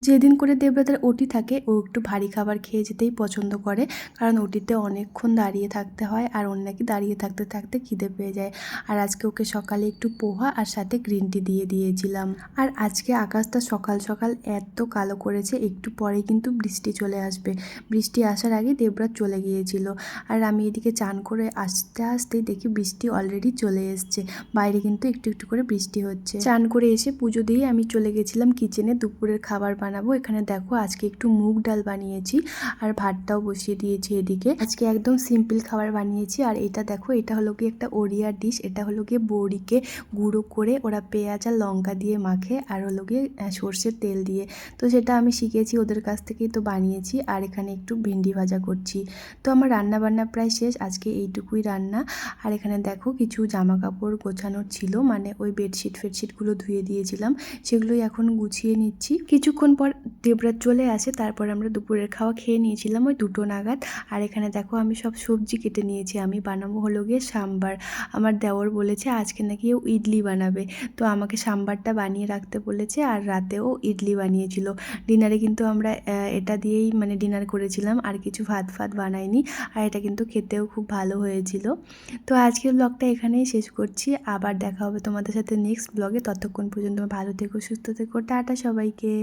যেদিন করে দেবব্রতের ওটি থাকে ও একটু ভারী খাবার খেয়ে যেতেই পছন্দ করে, কারণ ওটিতে অনেকক্ষণ দাঁড়িয়ে থাকতে হয় আর ওর নাকি দাঁড়িয়ে থাকতে থাকতে খিদে পেয়ে যায়। আর আজকে ওকে সকালে একটু পোহা আর সাথে গ্রিন টি দিয়ে দিয়েছিলাম। আর আজকে আকাশটা সকাল সকাল এত কালো করেছে, একটু পরে কিন্তু বৃষ্টি চলে আসবে। বৃষ্টি আসার আগে দেবব্রত চলে গিয়েছিল, আর আমি এদিকে চান করে আস্তে আস্তেই দেখি বৃষ্টি অলরেডি চলে এসছে। বাইরে কিন্তু একটু একটু করে বৃষ্টি হচ্ছে। চান করে এসে পুজো দিয়ে আমি চলে গেছিলাম কিচেনে দুপুরের খাবার বানাবো। এখানে দেখো আজকে একটু মুগ ডাল বানিয়েছি আর ভাতটাও বসিয়ে দিয়েছি এদিকে। আজকে একদম সিম্পল খাবার বানিয়েছি। আর এটা দেখো, এটা হলো কি একটা ওড়িয়া ডিশ। এটা হলো গিয়ে বড়িকে গুঁড়ো করে ওরা পেঁয়াজ আর লঙ্কা দিয়ে মাখে, আর হলো গিয়ে সর্ষের তেল দিয়ে। তো সেটা আমি শিখেছি ওদের কাছ থেকেই, তো বানিয়েছি। আর এখানে একটু ভেন্ডি ভাজা করছি। তো আমার রান্না বান্না প্রায় শেষ, আজকে এইটুকুই রান্না। আর এখানে দেখো কিছু জামা কাপড় গোছানোর ছিল, মানে ওই বেডশিট ফেডশিটগুলো ধুয়ে দিয়েছিলাম, সেগুলোই এখন গুছিয়ে নিচ্ছি। কিছুক্ষণ পর দেবরাত চলে আসে, তারপর আমরা দুপুরের খাওয়া খেয়ে নিয়েছিলাম ওই 2টো নাগাদ। আর এখানে দেখো আমি সব সবজি কেটে নিয়েছি, আমি বানাবো হলো গিয়ে সাম্বার। আমার দেওর বলেছে আজকে নাকি ও ইডলি বানাবে, তো আমাকে সাম্বারটা বানিয়ে রাখতে বলেছে। আর রাতেও ইডলি বানিয়েছিল। ডিনারে কিন্তু আমরা এটা দিয়েই মানে ডিনার করেছিলাম, আর কিছু ভাত ফাত বানাইনি। আর এটা কিন্তু খেতেও খুব ভালো হয়েছিল। তো আজকের ব্লগটা এখানেই শেষ করছি, আবার দেখা হবে তোমাদের সাথে নেক্সট ব্লগে। ততক্ষণ পর্যন্ত ভালো থেকো, সুস্থ থেকো, টাটা সবাইকে।